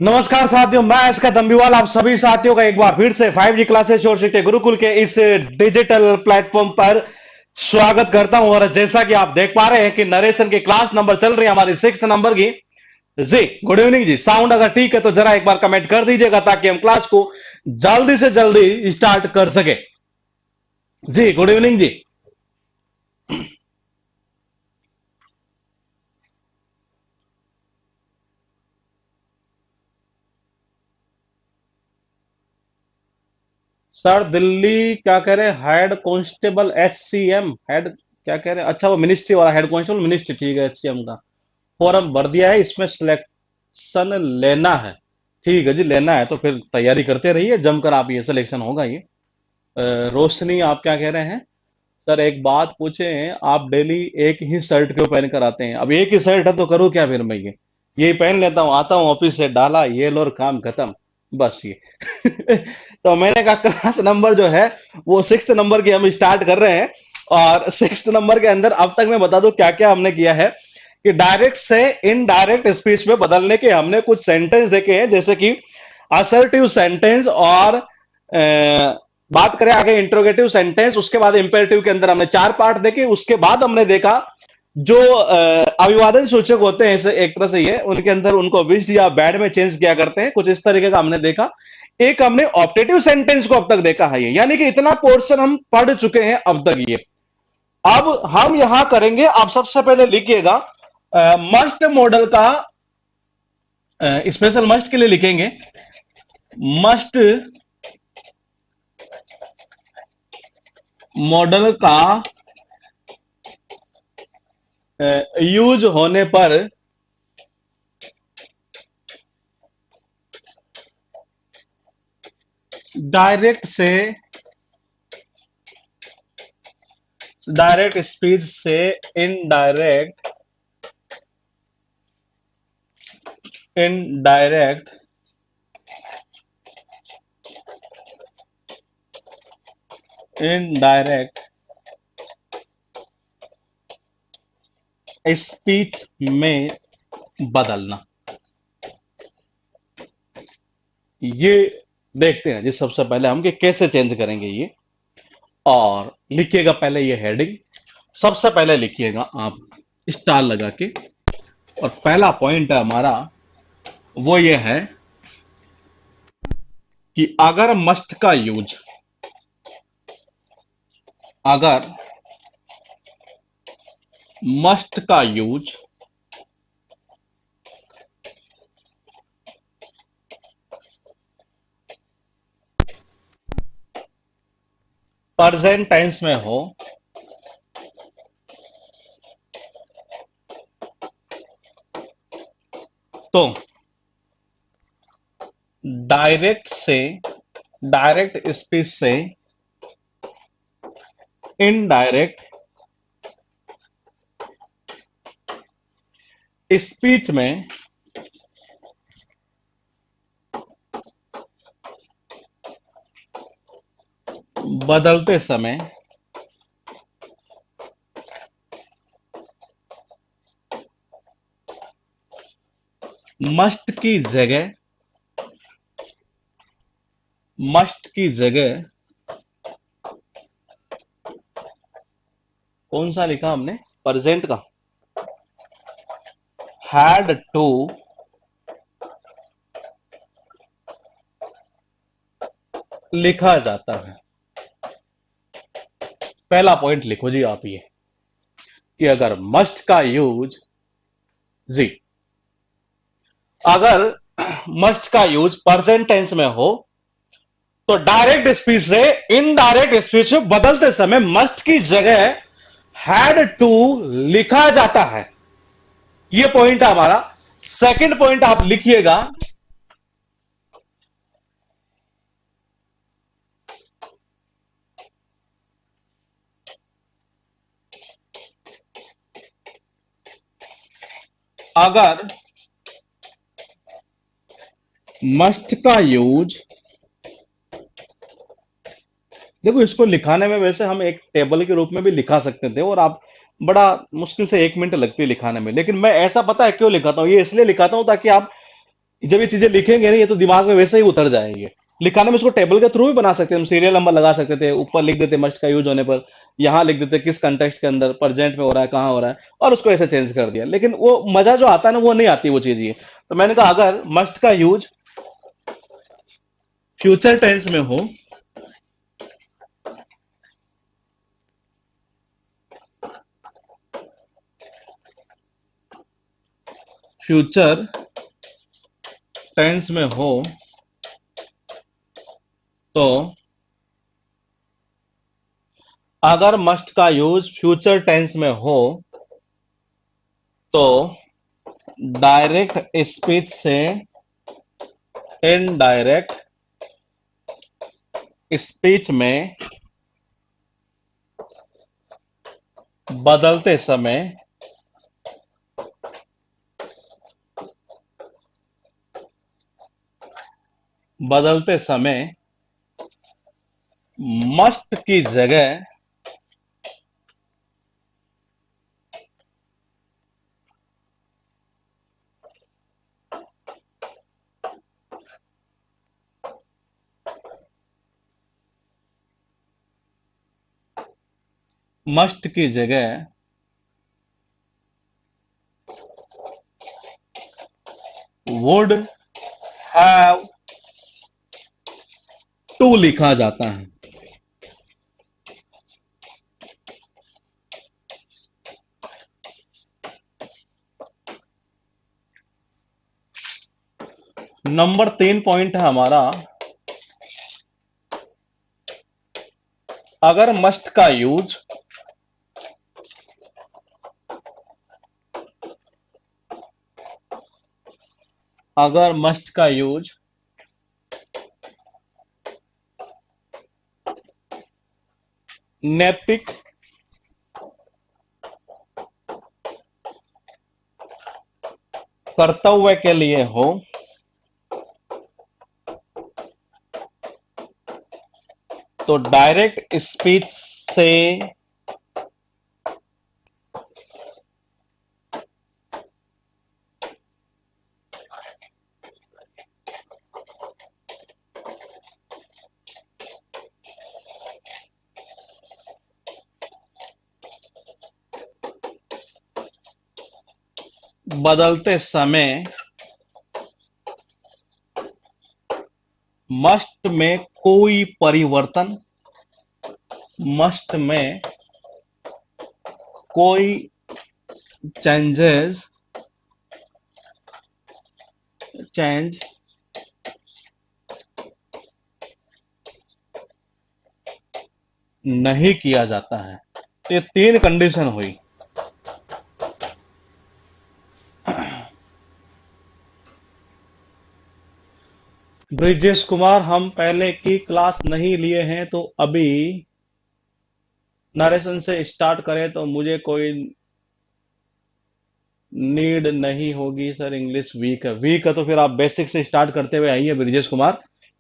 नमस्कार साथियों, मैं इसका दम्बीवाल आप सभी साथियों का एक बार फिर से 5G क्लासेस और शिक्षा गुरुकुल के इस डिजिटल प्लेटफॉर्म पर स्वागत करता हूं। और जैसा कि आप देख पा रहे हैं कि नरेशन की क्लास नंबर चल रही है हमारी 6 नंबर की। जी गुड इवनिंग जी। साउंड अगर ठीक है तो जरा एक बार कमेंट कर दीजिएगा ताकि हम क्लास को जल्दी से जल्दी स्टार्ट कर सके। जी गुड इवनिंग जी। सर दिल्ली क्या कह रहे हैं? हेड कांस्टेबल HCM हेड क्या कह रहे हैं? अच्छा वो मिनिस्ट्री वाला हेड कांस्टेबल मिनिस्ट्री, ठीक है। HCM का फॉर्म भर दिया है, इसमें सिलेक्शन लेना है। ठीक है जी, लेना है तो फिर तैयारी करते रहिए जमकर, आप ये सिलेक्शन होगा ये। रोशनी आप क्या कह रहे हैं? सर एक बात पूछे, आप डेली एक ही शर्ट क्यों पहन कर आते हैं? अब एक ही शर्ट है तो करूँ क्या फिर मैं? ये यही पहन लेता हूँ, आता हूँ ऑफिस से, डाला ये लो और काम खत्म, बस ये। तो मैंने कहा क्लास नंबर जो है वो 6 नंबर की हम स्टार्ट कर रहे हैं। और 6 नंबर के अंदर अब तक मैं बता दूं क्या क्या हमने किया है कि डायरेक्ट से इनडायरेक्ट स्पीच में बदलने के हमने कुछ सेंटेंस देखे हैं, जैसे कि असर्टिव सेंटेंस और बात करें आगे इंट्रोगेटिव सेंटेंस, उसके बाद इंपेरेटिव के अंदर हमने 4 पार्ट देखे। उसके बाद हमने देखा जो अभिवादन सूचक होते हैं, इसे एक तरह से ये उनके अंदर उनको विश्ड या बैड में चेंज किया करते हैं, कुछ इस तरीके का हमने देखा। एक हमने ऑप्टेटिव सेंटेंस को अब तक देखा है ये, यानी कि इतना पोर्शन हम पढ़ चुके हैं अब तक ये। अब हम यहां करेंगे, आप सबसे पहले लिखिएगा मस्ट मॉडल का, स्पेशल मस्ट के लिए लिखेंगे मस्ट मॉडल का यूज होने पर डायरेक्ट से डायरेक्ट स्पीच से इनडायरेक्ट इनडायरेक्ट इनडायरेक्ट स्पीच में बदलना, ये देखते हैं जी। सबसे पहले हम कि कैसे चेंज करेंगे ये। और लिखिएगा पहले ये हेडिंग, सबसे पहले लिखिएगा आप स्टार लगा के। और पहला पॉइंट है हमारा वो ये है कि अगर मस्ट का यूज प्रेजेंट टेंस में हो तो डायरेक्ट स्पीच से इनडायरेक्ट स्पीच में बदलते समय मस्ट की जगह मस्ट की जगह कौन सा लिखा हमने? प्रेजेंट का हैड टू लिखा जाता है। पहला पॉइंट लिखो जी आप ये कि अगर मस्ट का यूज जी अगर मस्ट का यूज प्रेजेंट टेंस में हो तो डायरेक्ट स्पीच से इनडायरेक्ट स्पीच में बदलते समय मस्ट की जगह हैड टू लिखा जाता है। यह पॉइंट है हमारा। सेकंड पॉइंट आप लिखिएगा अगर मस्ट का यूज, देखो इसको लिखाने में वैसे हम एक टेबल के रूप में भी लिखा सकते थे और आप बड़ा मुश्किल से 1 मिनट लगती है लिखाने में, लेकिन मैं ऐसा पता है क्यों लिखाता हूं, ये इसलिए लिखाता हूं ताकि आप जब ये चीजें लिखेंगे ना, ये तो दिमाग में वैसे ही उतर जाएंगे। लिखाने में इसको टेबल के थ्रू भी बना सकते हैं, हम सीरियल नंबर लगा सकते थे, ऊपर लिख देते मस्ट का यूज होने पर, यहाँ लिख देते किस कंटेक्स्ट के अंदर प्रेजेंट में हो रहा है, कहाँ हो रहा है, और उसको ऐसे चेंज कर दिया। लेकिन वो मजा जो आता है ना, वो नहीं आती वो चीज ये। तो मैंने कहा अगर मस्ट का यूज फ्यूचर टेंस में हो, फ्यूचर टेंस में हो, तो अगर मस्ट का यूज फ्यूचर टेंस में हो, तो डायरेक्ट स्पीच से इनडायरेक्ट स्पीच में बदलते समय बदलते समय मस्ट की जगह मस्ट की जगह वुड हैव टू लिखा जाता है। नंबर 3 पॉइंट है हमारा, अगर मस्ट का यूज अगर मस्ट का यूज नैतिक कर्तव्य के लिए हो, तो डायरेक्ट स्पीच से बदलते समय मस्ट में कोई परिवर्तन मस्ट में कोई चेंजेस चेंज नहीं किया जाता है। तो ये 3 कंडीशन हुई। ब्रिजेश कुमार, हम पहले की क्लास नहीं लिए हैं, तो अभी नरेशन से स्टार्ट करें तो मुझे कोई नीड नहीं होगी सर। इंग्लिश वीक है तो फिर आप बेसिक से स्टार्ट करते हुए आइए ब्रिजेश कुमार,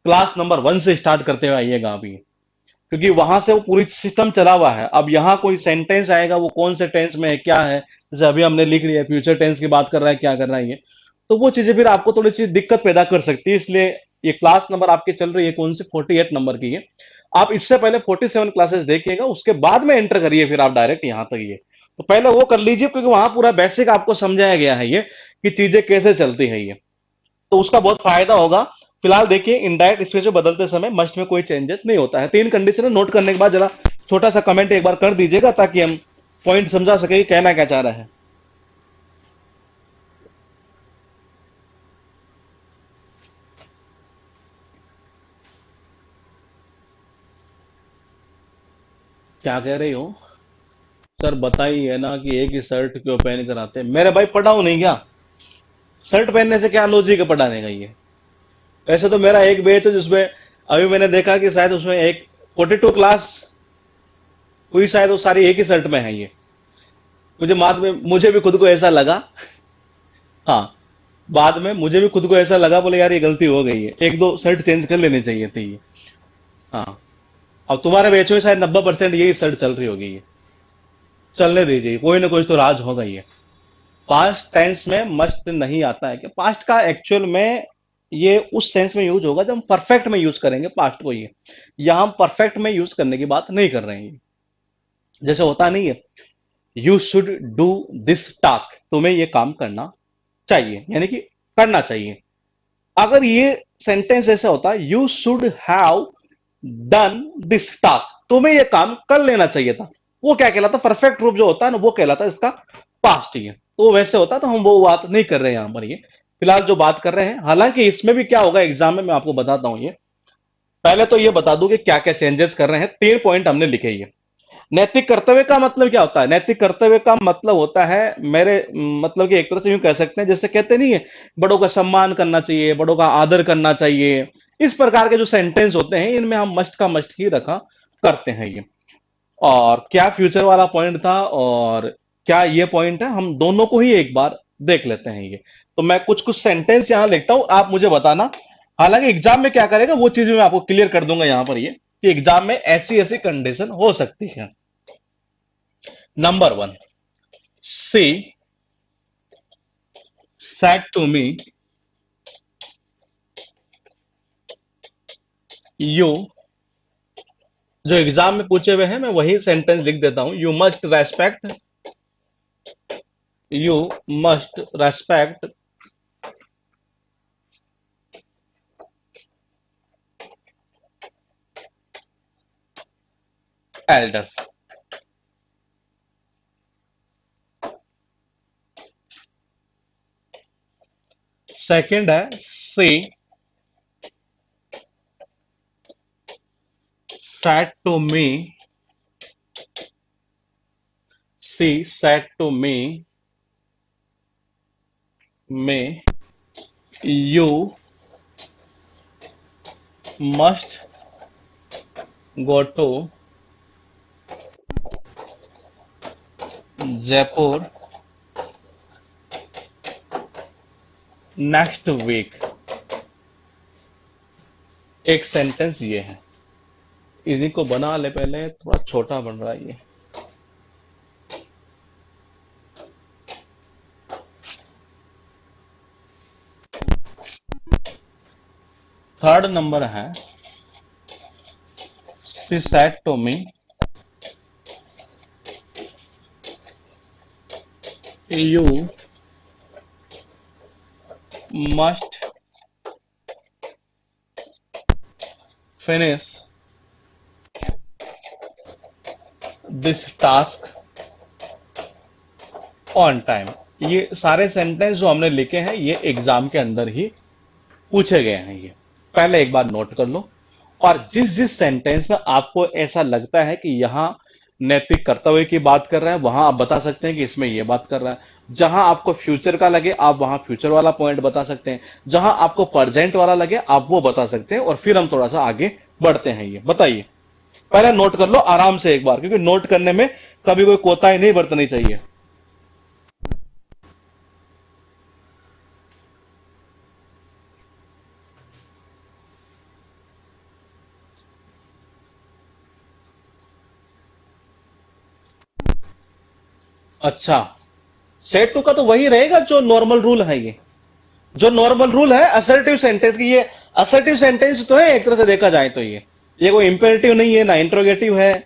क्लास नंबर 1 से स्टार्ट करते हुए आइएगा अभी, क्योंकि वहां से वो पूरी सिस्टम चला हुआ है। अब यहाँ कोई सेंटेंस आएगा, वो कौन से टेंस में है, क्या है, जैसे अभी हमने लिख लिया फ्यूचर टेंस की बात कर रहा है, क्या कर रहा है ये, तो वो चीजें फिर आपको थोड़ी सी दिक्कत पैदा कर सकती है। इसलिए ये क्लास नंबर आपकी चल रही है कौन सी, 48 नंबर की है। आप इससे पहले 47 क्लासेस देखिएगा, उसके बाद में एंटर करिए फिर आप डायरेक्ट यहाँ तक ये। तो पहले वो कर लीजिए, क्योंकि वहां पूरा बेसिक आपको समझाया गया है ये, कि चीजें कैसे चलती है ये, तो उसका बहुत फायदा होगा। फिलहाल देखिए, इनडायरेक्ट स्पीच में बदलते समय मस्ट में कोई चेंजेस नहीं होता है। 3 कंडीशन नोट करने के बाद जरा छोटा सा कमेंट एक बार कर दीजिएगा, ताकि हम पॉइंट समझा सके कि कहना क्या चाह रहा है। क्या कह रही हो सर, बताइए ना कि एक ही शर्ट क्यों पहन कर आते हैं। मेरे भाई पढ़ाऊ नहीं क्या, शर्ट पहनने से क्या लॉजिक है पढ़ाने का ये। वैसे तो मेरा एक बैच है जिसमें अभी मैंने देखा कि शायद उसमें एक 42 क्लास हुई, शायद वो सारी एक ही शर्ट में है ये। मुझे बाद में मुझे भी खुद को ऐसा लगा, हाँ, बाद में मुझे भी खुद को ऐसा लगा, बोले यार ये गलती हो गई है, एक दो शर्ट चेंज कर लेनी चाहिए थी ये। हाँ, अब तुम्हारे बैच में शायद 90% यही शर्ट चल रही होगी ये। चलने दीजिए, कोई ना कोई तो राज होगा ये। पास्ट टेंस में मस्ट नहीं आता है, कि पास्ट का एक्चुअल में ये उस सेंस में यूज होगा जब हम परफेक्ट में यूज करेंगे पास्ट को। ये यहां हम परफेक्ट में यूज करने की बात नहीं कर रहे हैं। जैसे होता नहीं है, you should do this task, तुम्हें ये काम करना चाहिए, यानी कि करना चाहिए। अगर ये सेंटेंस ऐसा होता, you should have done this task, तुम्हें ये काम कर लेना चाहिए था, वो क्या कहलाता? परफेक्ट रूप जो होता है ना, वो कहलाता है इसका पास्ट ही है। तो वैसे होता, तो हम वो बात नहीं कर रहे हैं यहां पर। ये फिलहाल जो बात कर रहे हैं, हालांकि इसमें भी क्या होगा एग्जाम में, मैं आपको बताता हूं। ये पहले तो ये बता दूं कि क्या क्या चेंजेस कर रहे हैं। 3 पॉइंट हमने लिखे। ये नैतिक कर्तव्य का मतलब क्या होता है? नैतिक कर्तव्य का मतलब होता है मेरे, मतलब कि एक तरह से यूं कह सकते हैं, जैसे कहते नहीं है, बड़ों का सम्मान करना चाहिए, बड़ों का आदर करना चाहिए। इस प्रकार के जो सेंटेंस होते हैं, इनमें हम मस्ट का मस्ट ही रखा करते हैं। ये और क्या फ्यूचर वाला पॉइंट था और क्या ये पॉइंट है, हम दोनों को ही एक बार देख लेते हैं। ये तो मैं कुछ कुछ सेंटेंस यहां लिखता हूं, आप मुझे बताना। हालांकि एग्जाम में क्या करेगा वो चीज मैं आपको क्लियर कर दूंगा यहां पर। ये कि एग्जाम में ऐसी ऐसी कंडीशन हो सकती है। Number 1, she said to me, you, जो एग्जाम में पूछे हुए हैं मैं वही सेंटेंस लिख देता हूं। You must respect elders. Second है, she said to me, she said to me, may you must go to Jaipur next week. एक सेंटेंस ये है, इन्हीं को बना ले। पहले थोड़ा छोटा बन रहा है ये। थर्ड नंबर है, she said to me, you must finish this task on time. ये सारे सेंटेंस जो हमने लिखे हैं, ये एग्जाम के अंदर ही पूछे गए हैं। ये पहले एक बार नोट कर लो। और जिस जिस सेंटेंस में आपको ऐसा लगता है कि यहां नैतिक कर्तव्य की बात कर रहा है, वहां आप बता सकते हैं कि इसमें यह बात कर रहा है। जहां आपको फ्यूचर का लगे, आप वहां फ्यूचर वाला पॉइंट बता सकते हैं। जहां आपको प्रेजेंट वाला लगे, आप वो बता सकते हैं। और फिर हम थोड़ा सा आगे बढ़ते हैं। ये बताइए, पहले नोट कर लो आराम से एक बार, क्योंकि नोट करने में कभी कोई कोताही नहीं बरतनी चाहिए। अच्छा, सेट टू का तो वही रहेगा जो नॉर्मल रूल है। ये जो नॉर्मल रूल है असर्टिव सेंटेंस की, ये असर्टिव सेंटेंस तो है एक तरह से देखा जाए तो। ये कोई इंपेरेटिव नहीं है, ना इंट्रोगेटिव है,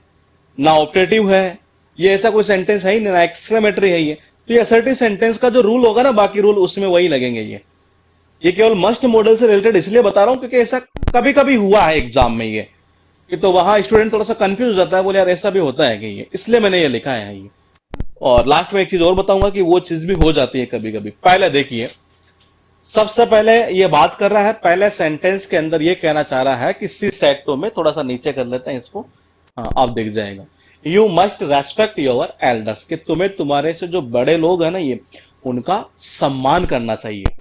ना ऑपरेटिव है। ये ऐसा कोई सेंटेंस है ही नहीं, ना एक्सक्लेमेटरी है ये। तो ये असर्टिव सेंटेंस का जो रूल होगा ना, बाकी रूल उसमें वही लगेंगे। ये केवल मस्ट मॉडल से रिलेटेड इसलिए बता रहा हूं क्योंकि ऐसा कभी कभी हुआ है एग्जाम में। ये कि तो वहां स्टूडेंट थोड़ा सा कंफ्यूज हो जाता है, बोले यार ऐसा भी होता है कि, ये इसलिए मैंने ये लिखा है। ये और लास्ट में एक चीज और बताऊंगा कि वो चीज भी हो जाती है कभी कभी। पहले देखिए, सबसे पहले ये बात कर रहा है, पहले सेंटेंस के अंदर ये कहना चाह रहा है कि सी सेड टू में, थोड़ा सा नीचे कर लेते हैं इसको, हाँ आप दिख जाएगा, you must respect your elders, कि तुम्हें तुम्हारे से जो बड़े लोग हैं ना, ये उनका सम्मान करना चाहिए।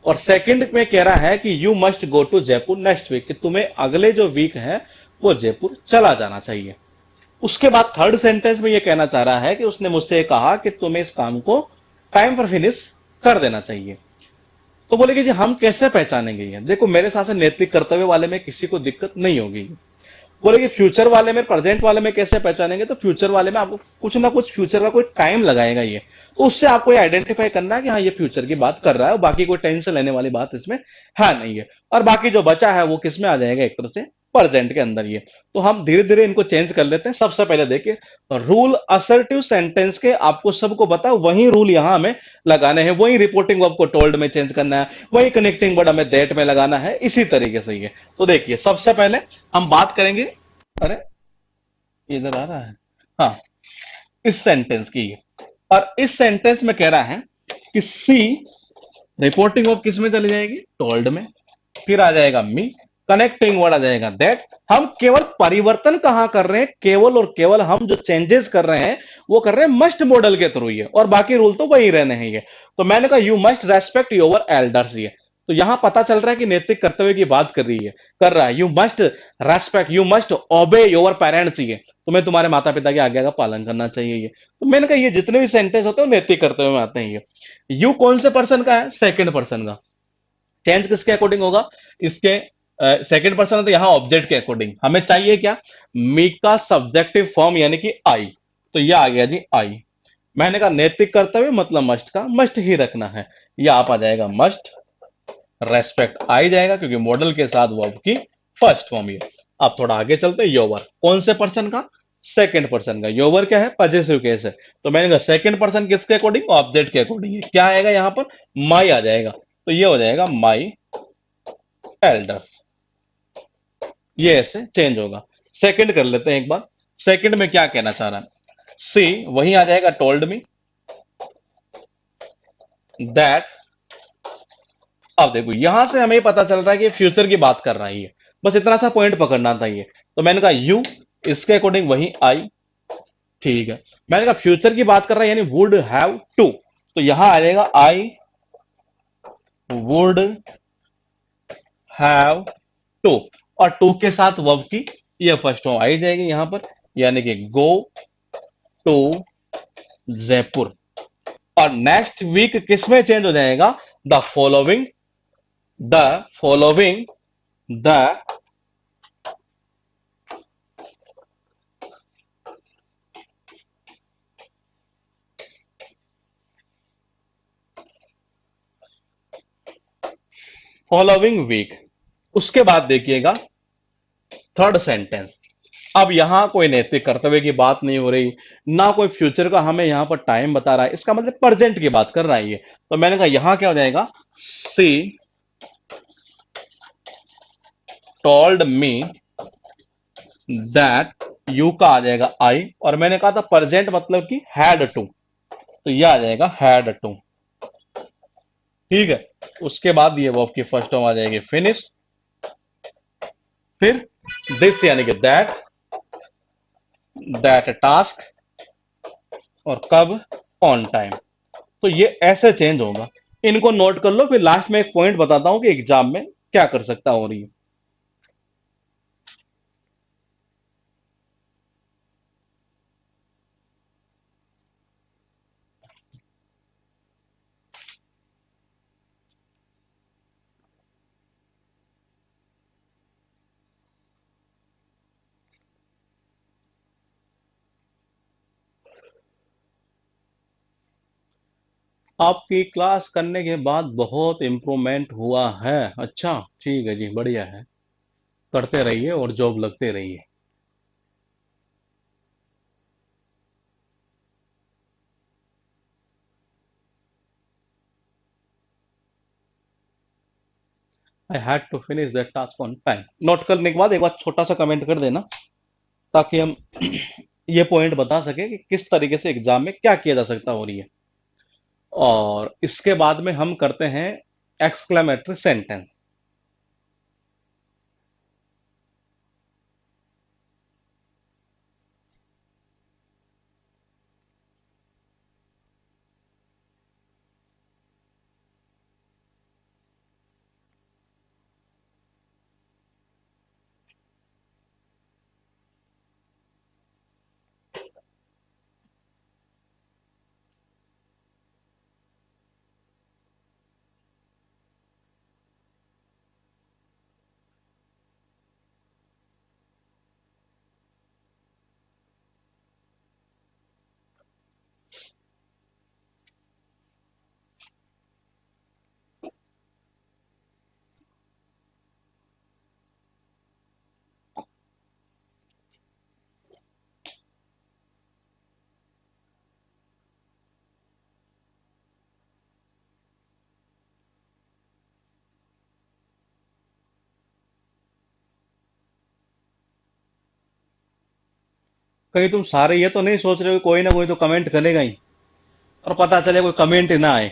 और सेकंड में कह रहा है कि you must go to Jaipur next week, कि तुम्हें अगले जो वीक है वो जयपुर चला जाना चाहिए। उसके बाद थर्ड सेंटेंस में ये कहना चाह रहा है कि उसने मुझसे कहा कि तुम्हें इस काम को टाइम पर फिनिश कर देना चाहिए। तो बोले कि जी हम कैसे पहचानेंगे? ये देखो, मेरे साथ नैतिक कर्तव्य वाले में किसी को दिक्कत नहीं होगी। बोले कि फ्यूचर वाले में प्रेजेंट वाले में कैसे पहचानेंगे, तो फ्यूचर वाले में आपको कुछ ना कुछ फ्यूचर का कोई टाइम लगाएगा ये, तो उससे आपको ये आइडेंटिफाई करना है कि हाँ ये फ्यूचर की बात कर रहा है, और बाकी कोई टेंशन लेने वाली बात इसमें है नहीं है। और बाकी जो बचा है वो किस में आ जाएगा, एक तरह से प्रेजेंट के अंदर ये। तो हम धीरे धीरे इनको चेंज कर लेते हैं। सबसे पहले देखिए, रूल असर्टिव सेंटेंस के आपको सबको पता है, वही रूल यहां हमें लगाने हैं, वही रिपोर्टिंग वर्ब को टोल्ड में चेंज करना है, वही कनेक्टिंग वर्ड हमें दैट में लगाना है, इसी तरीके से ये। तो देखिए सबसे पहले हम बात करेंगे, अरे इधर आ रहा है, हाँ, इस सेंटेंस की। और इस सेंटेंस में कह रहा है कि सी रिपोर्टिंग वर्ब किस में चली जाएगी, टोल्ड में। फिर आ जाएगा मी, कनेक्टिंग वर्ड आ जाएगा दैट। हम केवल परिवर्तन कहां कर रहे हैं, केवल और केवल हम जो चेंजेस कर रहे हैं वो कर रहे हैं मस्ट मॉडल के थ्रू ये, और बाकी रूल तो वही रहने हैं ये। तो मैंने कहा you must respect your elders ये। तो यहां पता चल रहा है कि नैतिक कर्तव्य की बात कर रही है, कर रहा है। You must respect, you must ओबे योर पेरेंट्स ये, तुम्हें तुम्हारे माता पिता की आज्ञा का पालन करना चाहिए ये। तो मैंने कहा ये जितने भी सेंटेंस होते हैं वो नैतिक कर्तव्य में आते हैं ये। यू कौन से पर्सन का है, सेकंड पर्सन का। चेंज किसके अकॉर्डिंग होगा, इसके सेकंड पर्सन है तो यहां ऑब्जेक्ट के अकॉर्डिंग हमें चाहिए क्या, मी का सब्जेक्टिव फॉर्म यानी कि आई। तो यह आ गया जी आई। मैंने कहा नैतिक कर्तव्य मतलब मस्ट का मस्ट ही रखना है, यह आप आ जाएगा मस्ट रेस्पेक्ट आई जाएगा, क्योंकि मॉडल के साथ वर्ब की फर्स्ट फॉर्म ये। अब थोड़ा आगे चलते हैं, योवर कौन से पर्सन का, सेकंड पर्सन का। योवर क्या है, पॉजिटिव केस है। तो मैंने कहा सेकंड पर्सन किसके अकॉर्डिंग, ऑब्जेक्ट के अकॉर्डिंग। क्या आएगा यहां पर, माई आ जाएगा। तो ये हो जाएगा माई एल्डर्स, ये ऐसे चेंज होगा। सेकंड कर लेते हैं एक बार। सेकंड में क्या कहना चाह रहा है, सी वही आ जाएगा टोल्ड मी दैट। अब देखो यहां से हमें पता चल रहा है कि फ्यूचर की बात कर रहा है ये, बस इतना सा पॉइंट पकड़ना था ये। तो मैंने कहा यू, इसके अकॉर्डिंग वही आई, ठीक है। मैंने कहा फ्यूचर की बात कर रहा है यानी वुड हैव टू, तो यहां आ जाएगा आई वुड हैव टू, और टू के साथ वर्ब की ये फर्स्ट फॉर्म आई जाएगी यहां पर, यानी कि गो टू जयपुर। और नेक्स्ट वीक किसमें चेंज हो जाएगा, the following, the following, the following week. उसके बाद देखिएगा थर्ड सेंटेंस। अब यहां कोई नैतिक कर्तव्य की बात नहीं हो रही, ना कोई फ्यूचर का हमें यहां पर टाइम बता रहा है, इसका मतलब प्रेजेंट की बात कर रहा है ये। तो मैंने कहा यहां क्या हो जाएगा, सी टोल्ड मी दैट, यू का आ जाएगा आई, और मैंने कहा था प्रेजेंट मतलब कि हैड टू, तो यह आ जाएगा हैड टू, ठीक है। उसके बाद ये वर्ब की फर्स्ट फॉर्म आ जाएगी फिनिश, फिर दिस यानी कि दैट, दैट टास्क, और कब, ऑन टाइम। तो ये ऐसे चेंज होगा। इनको नोट कर लो, फिर लास्ट में एक पॉइंट बताता हूं कि एग्जाम में क्या कर सकता हो रही है। आपकी क्लास करने के बाद बहुत इंप्रूवमेंट हुआ है, अच्छा ठीक है जी, बढ़िया है। करते रहिए और जॉब लगते रहिए। I had to finish that task on time. Note करने के बाद एक बार छोटा सा कमेंट कर देना, ताकि हम ये पॉइंट बता सके कि किस तरीके से एग्जाम में क्या किया जा सकता हो रही है। और इसके बाद में हम करते हैं एक्सक्लेमेटरी सेंटेंस। कहीं तुम सारे ये तो नहीं सोच रहे हो कि कोई ना कोई तो कमेंट करेगा ही, और पता चले कोई कमेंट ही ना आए।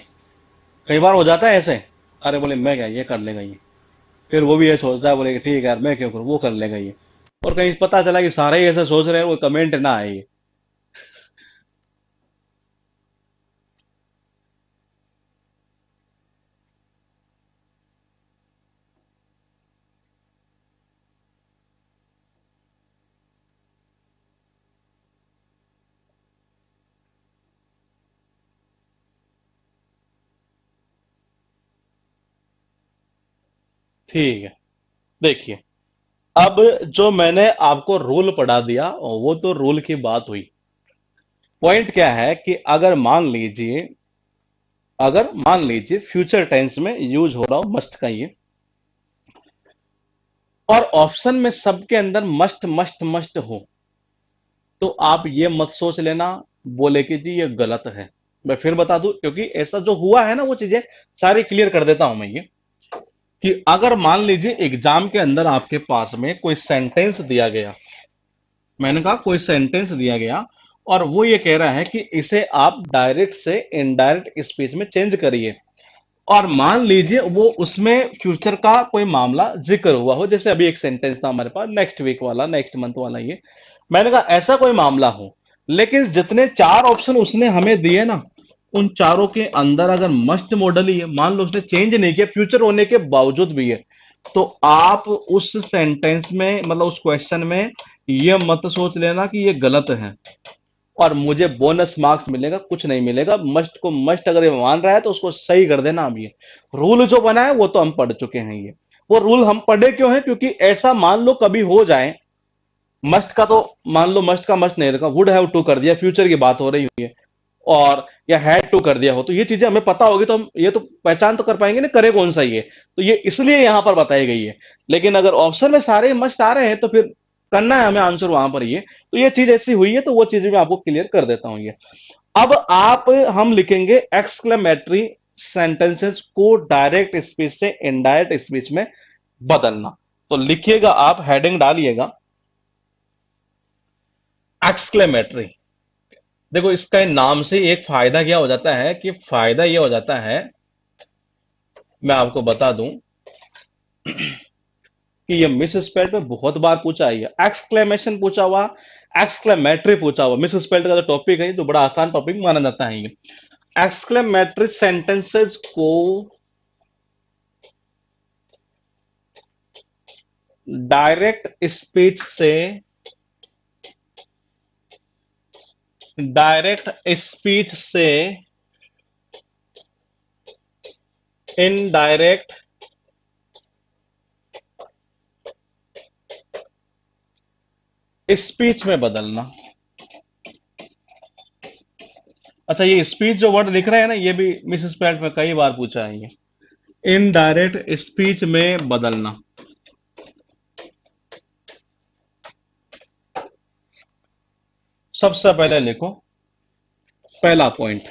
कई बार हो जाता है ऐसे, अरे बोले मैं क्या, ये कर लेगा ये। फिर वो भी ये सोचता है, बोले कि ठीक है यार मैं क्यों करूं, वो कर लेगा ये। और कहीं पता चला कि सारे ही ऐसे सोच रहे हैं, वो कमेंट ना आए ये। ठीक है, देखिए, अब जो मैंने आपको रूल पढ़ा दिया वो तो रूल की बात हुई। पॉइंट क्या है कि अगर मान लीजिए फ्यूचर टेंस में यूज हो रहा हो मस्ट का ये, और ऑप्शन में सबके अंदर मस्ट मस्ट मस्ट हो, तो आप ये मत सोच लेना बोले कि जी ये गलत है। मैं फिर बता दूं, क्योंकि ऐसा जो हुआ है ना वो चीजें सारी क्लियर कर देता हूं मैं ये, कि अगर मान लीजिए एग्जाम के अंदर आपके पास में कोई सेंटेंस दिया गया, मैंने कहा कोई सेंटेंस दिया गया, और वो ये कह रहा है कि इसे आप डायरेक्ट से इनडायरेक्ट स्पीच में चेंज करिए, और मान लीजिए वो उसमें फ्यूचर का कोई मामला जिक्र हुआ हो, जैसे अभी एक सेंटेंस था हमारे पास नेक्स्ट वीक वाला, नेक्स्ट मंथ वाला ये, मैंने कहा ऐसा कोई मामला हो, लेकिन जितने चार ऑप्शन उसने हमें दिए ना, उन चारों के अंदर अगर मस्ट मॉडल ही है, मान लो उसने चेंज नहीं किया फ्यूचर होने के बावजूद भी है, तो आप उस सेंटेंस में मतलब उस क्वेश्चन में ये मत सोच लेना कि ये गलत है और मुझे बोनस मार्क्स मिलेगा, कुछ नहीं मिलेगा। मस्ट को मस्ट अगर ये मान रहा है तो उसको सही कर देना। अब ये रूल जो बना है वो तो हम पढ़ चुके हैं ये, वो रूल हम पढ़े क्यों है, क्योंकि ऐसा मान लो कभी हो जाए, मस्ट का तो मान लो मस्ट का मस्ट नहीं रखा, वुड हैव टू कर दिया, फ्यूचर की बात हो रही हुई है, और या हैड टू कर दिया हो, तो ये चीजें हमें पता होगी तो हम ये तो पहचान तो कर पाएंगे ना करे कौन सा ये, तो ये इसलिए यहां पर बताई गई है। लेकिन अगर ऑप्शन में सारे मस्ट आ रहे हैं तो फिर करना है हमें आंसर वहां पर ये, तो ये चीज ऐसी हुई है, तो वो चीज मैं आपको क्लियर कर देता हूं ये। अब आप हम लिखेंगे एक्सक्लेमेटरी सेंटेंसेस को डायरेक्ट स्पीच से इनडायरेक्ट स्पीच में बदलना। तो लिखिएगा, आप हेडिंग डालिएगा एक्सक्लेमेटरी। देखो इसका नाम से एक फायदा क्या हो जाता है, कि फायदा ये हो जाता है, मैं आपको बता दूं कि ये मिस स्पेल्ड पे बहुत बार पूछा है, एक्सक्लेमेशन पूछा हुआ, एक्सक्लेमेटरी पूछा हुआ। मिस स्पेल्ड का जो टॉपिक है, जो बड़ा आसान टॉपिक माना जाता है ये, एक्सक्लेमेटरी सेंटेंसेस को डायरेक्ट स्पीच से डायरेक्ट स्पीच से इनडायरेक्ट स्पीच में बदलना। अच्छा, ये स्पीच जो वर्ड लिख रहे हैं ना, ये भी मिस स्पेल्ड में कई बार पूछा है ये, इनडायरेक्ट स्पीच में बदलना। सबसे पहले लिखो पहला पॉइंट,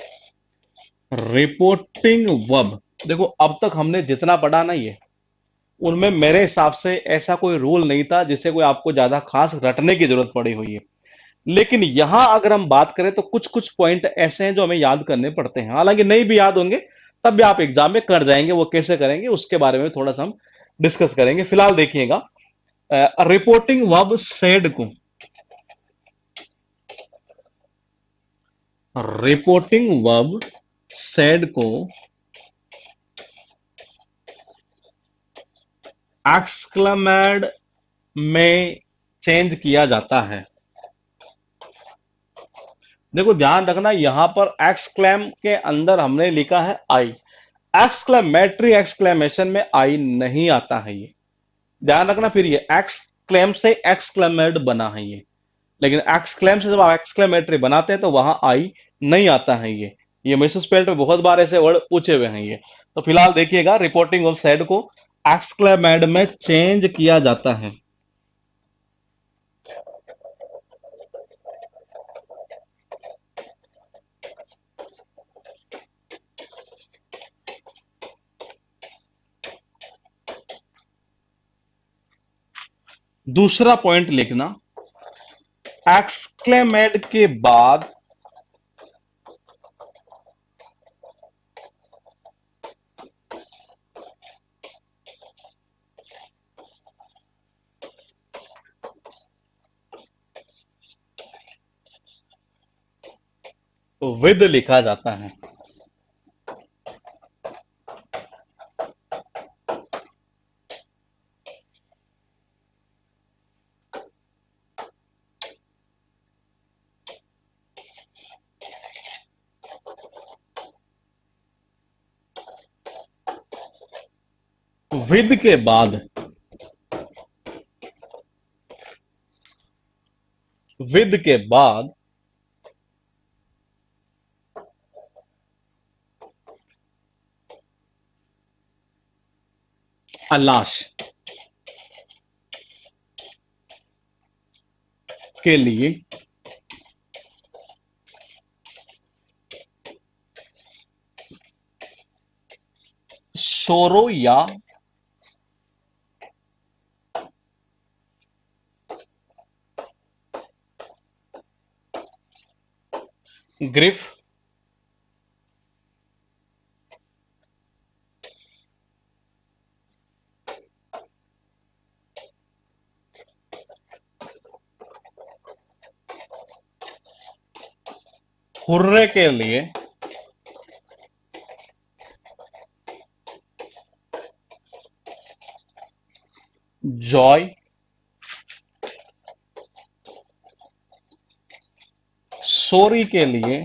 रिपोर्टिंग वर्ब। देखो अब तक हमने जितना पढ़ा ना ये, उनमें मेरे हिसाब से ऐसा कोई रूल नहीं था जिसे कोई आपको ज्यादा खास रटने की जरूरत पड़ी हुई है। लेकिन यहां अगर हम बात करें तो कुछ कुछ पॉइंट ऐसे हैं जो हमें याद करने पड़ते हैं, हालांकि नहीं भी याद होंगे तब भी आप एग्जाम में कर जाएंगे। वो कैसे करेंगे उसके बारे में थोड़ा सा हम डिस्कस करेंगे। फिलहाल देखिएगा, रिपोर्टिंग वर्ब सेड को, रिपोर्टिंग वर्ब सेड को एक्सक्लेमेड में चेंज किया जाता है। देखो ध्यान रखना, यहां पर एक्सक्लेम के अंदर हमने लिखा है आई, एक्सक्लेमेटरी एक्सक्लेमेशन में आई नहीं आता है ये, ध्यान रखना। फिर ये एक्सक्लेम से एक्सक्लेमेड बना है ये, लेकिन एक्सक्लेम से जब आप एक्सक्लेमेटरी बनाते हैं तो वहां आई नहीं आता है ये मिसेस पेल्ट में बहुत बार ऐसे वर्ड पूछे हुए हैं ये। तो फिलहाल देखिएगा, रिपोर्टिंग ऑफ सेड को एक्सक्लेमेड में चेंज किया जाता है। दूसरा पॉइंट लिखना, एक्सक्लेमेड के बाद विद लिखा जाता है। विद के बाद, विद के बाद अलाश के लिए सोरो या ग्रिफ हुर्रे के लिए जॉय, सोरी के लिए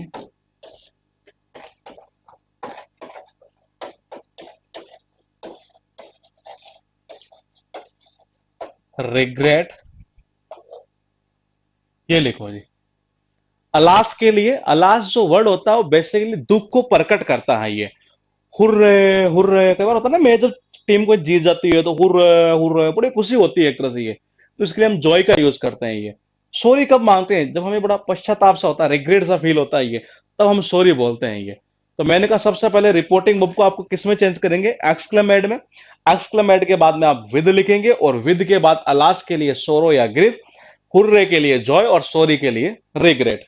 रिग्रेट, ये लिखो जी। अलास के लिए, अलास जो वर्ड होता है वो बेसिकली दुख को प्रकट करता है। ये हुर्रे, हुर्रे कई बार होता है ना, मैं जब टीम को जीत जाती है तो हुर्रे, हुर्रे बड़ी खुशी होती है एक तरह से। ये तो इसके लिए हम जॉय का यूज करते हैं। ये सॉरी कब मांगते हैं? जब हमें बड़ा पश्चाताप सा होता है, रिग्रेट सा फील होता है, ये तब हम सॉरी बोलते हैं। ये तो मैंने कहा सबसे पहले रिपोर्टिंग बुक को आपको किस में चेंज करेंगे? एक्सक्लेमेड में। एक्सक्लेमेड के बाद में आप विद लिखेंगे और विद के बाद अलास के लिए सोरो या ग्रिफ, हुर्रे के लिए जॉय और सॉरी के लिए रिग्रेट।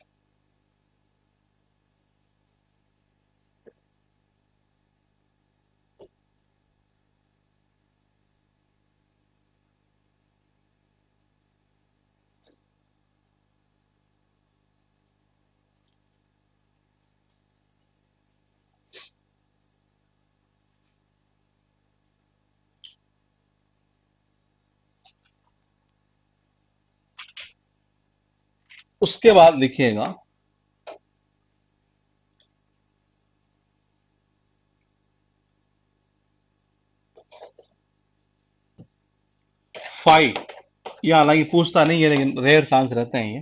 उसके बाद लिखिएगा फाइव। ये हालांकि पूछता नहीं है लेकिन रेयर चांस रहते हैं ये।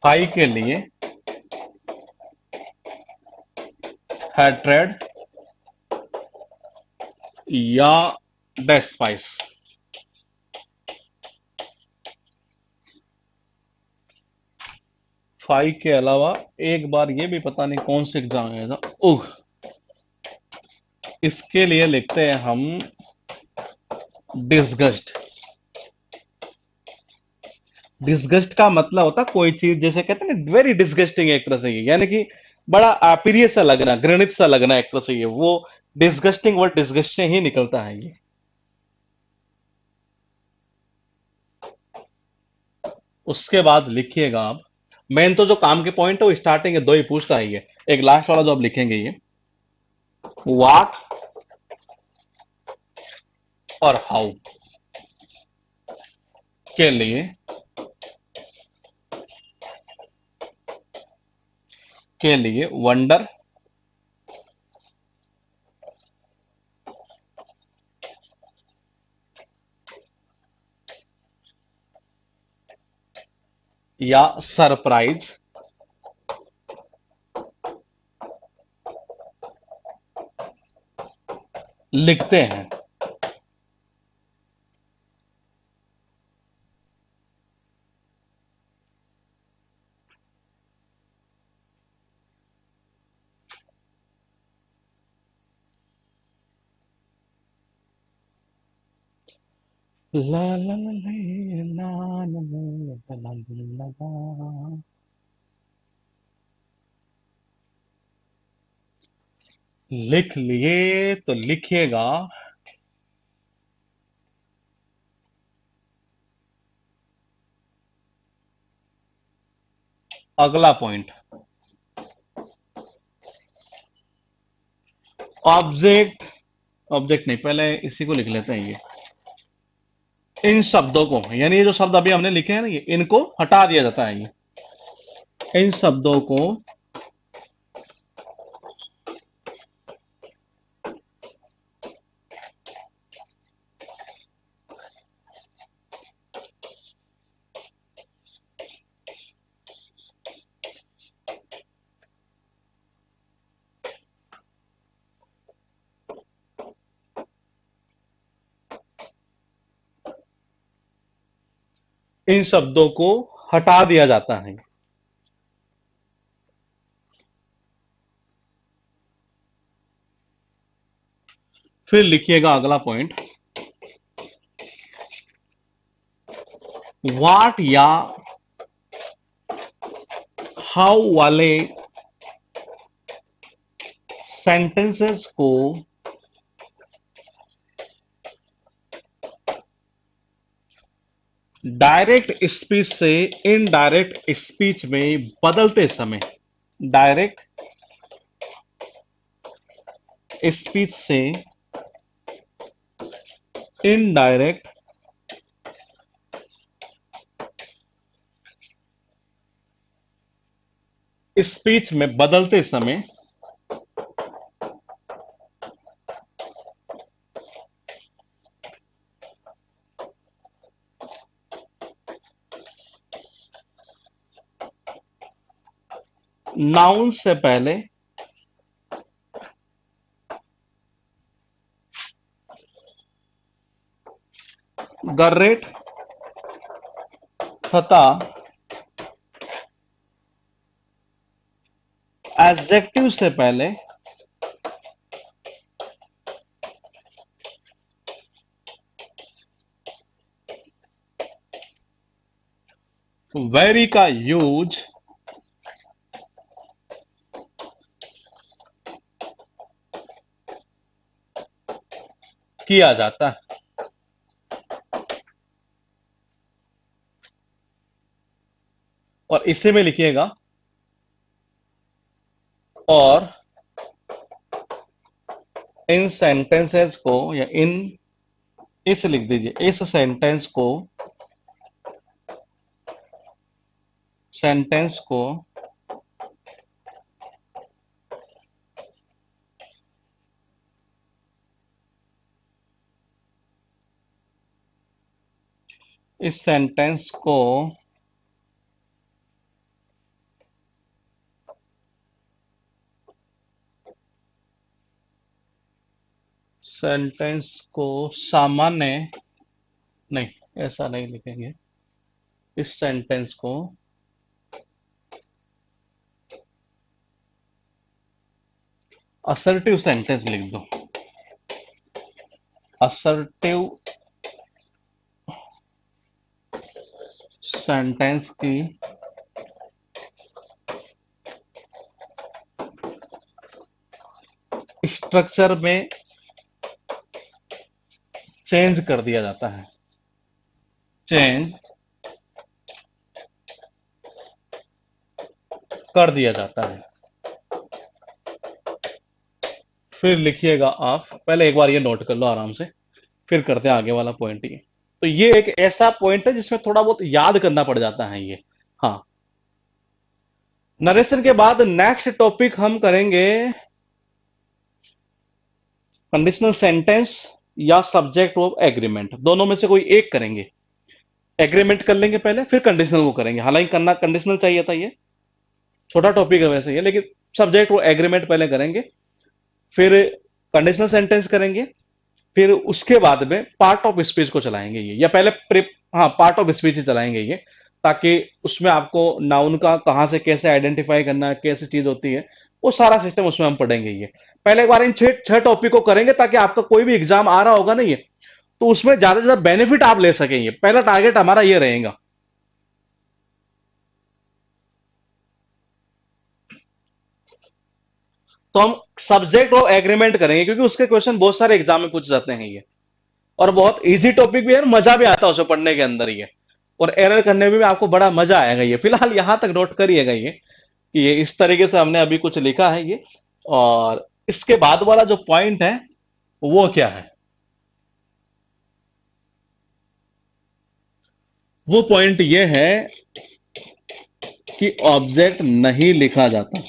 फाइव के लिए हैट्रेड या डेस्पाइस। फाइव के अलावा एक बार ये भी पता नहीं कौन से एग्जाम आया था, उह, इसके लिए लिखते हैं हम डिसगस्ट। डिसगस्ट का मतलब होता है कोई चीज, जैसे कहते हैं ना वेरी डिसगस्टिंग एक तरह से ये, यानी कि बड़ा अप्रिय सा लगना, घृणित सा लगना एक तरह से, ये वो डिसगस्टिंग वर्ड डिसगस्ट से ही निकलता है ये। उसके बाद लिखिएगा आप, मेन तो जो काम के पॉइंट है वो स्टार्टिंग है, दो ही पूछता है ये। एक लास्ट वाला जो आप लिखेंगे ये, व्हाट और हाउ के लिए वंडर या सरप्राइज लिखते हैं। ला ला ला ले, ना ना ना, ला ला ला ला। लिख लिए तो लिखिएगा अगला पॉइंट। ऑब्जेक्ट, ऑब्जेक्ट नहीं, पहले इसी को लिख लेते हैं ये। इन शब्दों को, यानी ये जो शब्द अभी हमने लिखे हैं ना, ये इनको हटा दिया जाता है। ये इन शब्दों को इन शब्दों को हटा दिया जाता है। फिर लिखिएगा अगला पॉइंट। वाट या हाउ वाले सेंटेंसेस को डायरेक्ट स्पीच से इनडायरेक्ट स्पीच में बदलते समय, डायरेक्ट स्पीच से इनडायरेक्ट स्पीच में बदलते समय नाउन से पहले गरेट तथा एडजेक्टिव से पहले वेरी का यूज किया जाता है। और इसे में लिखिएगा और इन सेंटेंसेस को, या इन, इस लिख दीजिए, इस सेंटेंस को इस सेंटेंस को सामान्य, नहीं, ऐसा नहीं लिखेंगे। इस सेंटेंस को असर्टिव सेंटेंस लिख दो। असर्टिव सेंटेंस की स्ट्रक्चर में चेंज कर दिया जाता है। चेंज कर दिया जाता है। फिर लिखिएगा आप, पहले एक बार ये नोट कर लो आराम से, फिर करते हैं आगे वाला पॉइंट। ये तो ये एक ऐसा पॉइंट है जिसमें थोड़ा बहुत याद करना पड़ जाता है ये। हाँ, नरेशन के बाद नेक्स्ट टॉपिक हम करेंगे कंडीशनल सेंटेंस या सब्जेक्ट ऑफ एग्रीमेंट, दोनों में से कोई एक करेंगे। एग्रीमेंट कर लेंगे पहले, फिर कंडीशनल को करेंगे। हालांकि करना कंडीशनल चाहिए था, ये छोटा टॉपिक है वैसे ये, लेकिन सब्जेक्ट ऑफ एग्रीमेंट पहले करेंगे, फिर कंडीशनल सेंटेंस करेंगे, फिर उसके बाद में पार्ट ऑफ स्पीच को चलाएंगे ये, या पहले हाँ, पार्ट ऑफ स्पीच ही चलाएंगे ये, ताकि उसमें आपको नाउन का कहां से कैसे आइडेंटिफाई करना है, कैसी चीज होती है, वो सारा सिस्टम उसमें हम पढ़ेंगे ये। पहले एक बार इन छह छह टॉपिक को करेंगे, ताकि आपका कोई भी एग्जाम आ रहा होगा ना ये, तो उसमें ज्यादा से ज्यादा बेनिफिट आप ले सकेंगे, पहला टारगेट हमारा ये रहेगा। तो हम सब्जेक्ट और एग्रीमेंट करेंगे, क्योंकि उसके क्वेश्चन बहुत सारे एग्जाम में पूछ जाते हैं ये, और बहुत इजी टॉपिक भी है, मजा भी आता है उसे पढ़ने के अंदर ये, और एरर करने में भी आपको बड़ा मजा आएगा ये। फिलहाल यहां तक नोट करिएगा ये, कि ये इस तरीके से हमने अभी कुछ लिखा है ये। और इसके बाद वाला जो पॉइंट है वो क्या है? वो पॉइंट ये है कि ऑब्जेक्ट नहीं लिखा जाता।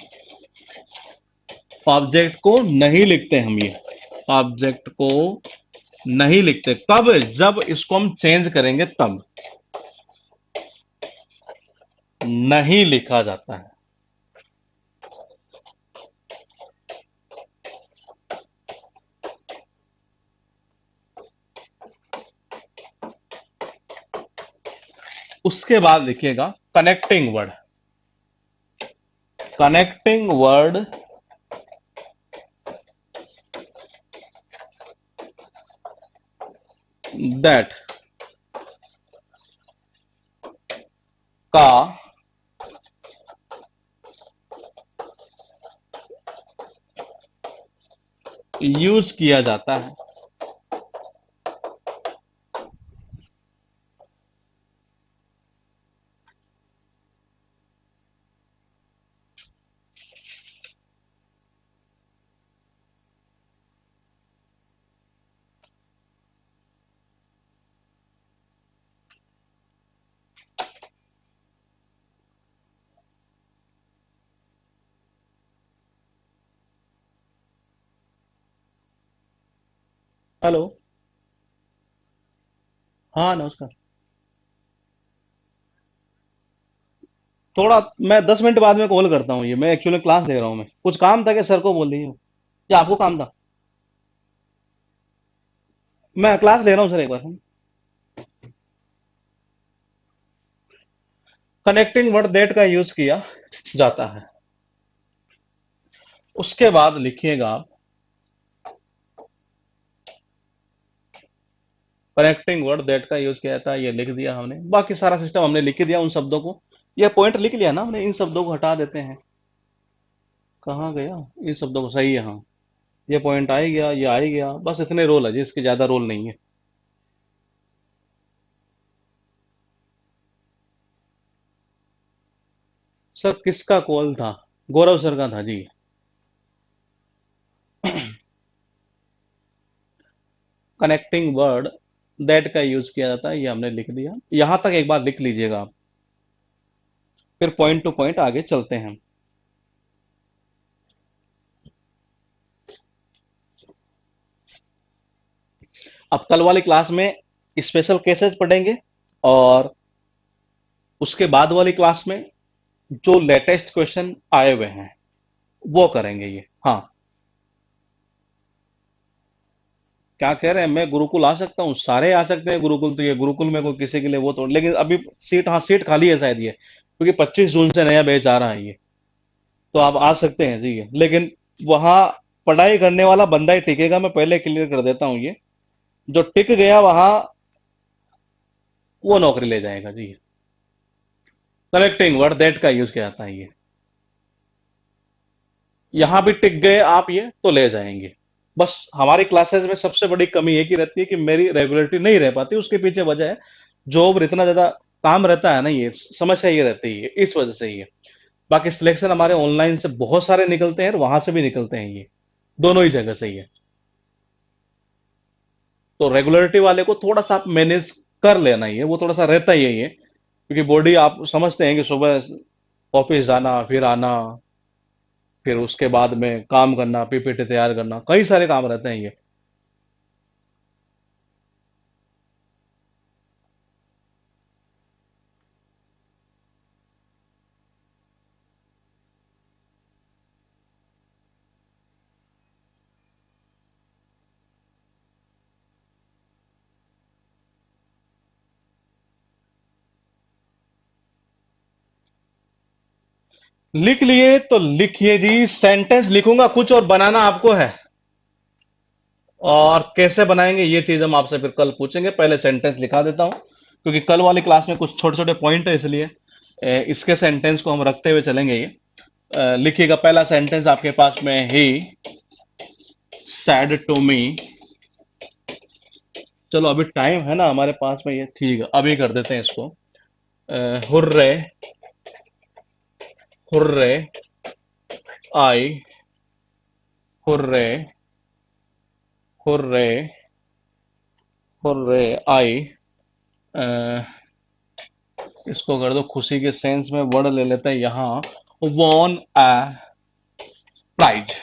ऑब्जेक्ट को नहीं लिखते हम ये, ऑब्जेक्ट को नहीं लिखते कब? जब इसको हम चेंज करेंगे तब नहीं लिखा जाता है। उसके बाद लिखिएगा connecting word. Connecting word that का यूज किया जाता है। हेलो। हाँ नमस्कार। थोड़ा मैं 10 मिनट बाद में कॉल करता हूँ, ये मैं एक्चुअली क्लास ले रहा हूँ, मैं कुछ काम था कि सर को बोल दीजिए, या आपको काम था? मैं क्लास ले रहा हूँ सर, एक बार। कनेक्टिंग वर्ड दैट का यूज किया जाता है। उसके बाद लिखिएगा आप कनेक्टिंग वर्ड दैट का यूज किया जाता है, ये लिख दिया हमने, बाकी सारा सिस्टम हमने लिख ही दिया उन शब्दों को। ये पॉइंट लिख लिया ना हमने, इन शब्दों को हटा देते हैं। कहाँ गया? इन शब्दों को, सही है हाँ। ये पॉइंट आ ही गया, ये आ ही गया, बस इतने रोल है जी, इसके ज्यादा रोल नहीं है। सर किसका कॉल था? गौरव सर का था जी। कनेक्टिंग वर्ड दैट का यूज किया जाता है, ये हमने लिख दिया, यहां तक एक बार लिख लीजिएगा आप, फिर पॉइंट टू पॉइंट आगे चलते हैं। अब कल वाली क्लास में स्पेशल केसेस पढ़ेंगे, और उसके बाद वाली क्लास में जो लेटेस्ट क्वेश्चन आए हुए हैं वो करेंगे ये। हाँ, क्या कह रहे हैं? मैं गुरुकुल आ सकता हूँ? सारे आ सकते हैं गुरुकुल, तो ये गुरुकुल में कोई किसी के लिए वो तो, लेकिन अभी सीट, हाँ सीट खाली है शायद ये, क्योंकि 25 जून से नया बैच आ रहा है ये। तो आप आ सकते हैं जी ये, लेकिन वहां पढ़ाई करने वाला बंदा ही टिकेगा, मैं पहले क्लियर कर देता हूँ ये। जो टिक गया वहां, वो नौकरी ले जाएगा जी। कनेक्टिंग वर्ड दैट का यूज किया जाता है ये। यहां भी टिक गए आप ये, तो ले जाएंगे। बस हमारी क्लासेस में सबसे बड़ी कमी एक ही रहती है कि मेरी रेगुलरिटी नहीं रह पाती, उसके पीछे वजह है जॉब, इतना ज्यादा काम रहता है ना, ये समस्या ये रहती है, इस वजह से ही है। बाकी सिलेक्शन हमारे ऑनलाइन से बहुत सारे निकलते हैं, और वहां से भी निकलते हैं ये, दोनों ही जगह से ही है। तो रेगुलरिटी वाले को थोड़ा सा आप मैनेज कर लेना ही है, वो थोड़ा सा रहता ही है ये, क्योंकि बॉडी आप समझते हैं कि सुबह ऑफिस जाना, फिर आना, फिर उसके बाद में काम करना, पीपीटी तैयार करना, कई सारे काम रहते हैं ये। लिख लिए तो लिखिए जी, सेंटेंस लिखूंगा कुछ और बनाना आपको है। और कैसे बनाएंगे ये चीज हम आपसे फिर कल पूछेंगे। पहले सेंटेंस लिखा देता हूँ, क्योंकि कल वाली क्लास में कुछ छोटे छोटे पॉइंट है, इसलिए इसके सेंटेंस को हम रखते हुए चलेंगे। ये लिखिएगा पहला सेंटेंस आपके पास में, ही सैड टू मी। चलो अभी टाइम है ना हमारे पास में, ये ठीक है, अभी कर देते हैं इसको। हुर्रे, हुर्रे, आई, हुर्रे, हुर्रे, हुर्रे, आई। इसको कर दो खुशी के सेंस में, वर्ड ले लेते हैं यहाँ, वॉन अ प्राइज।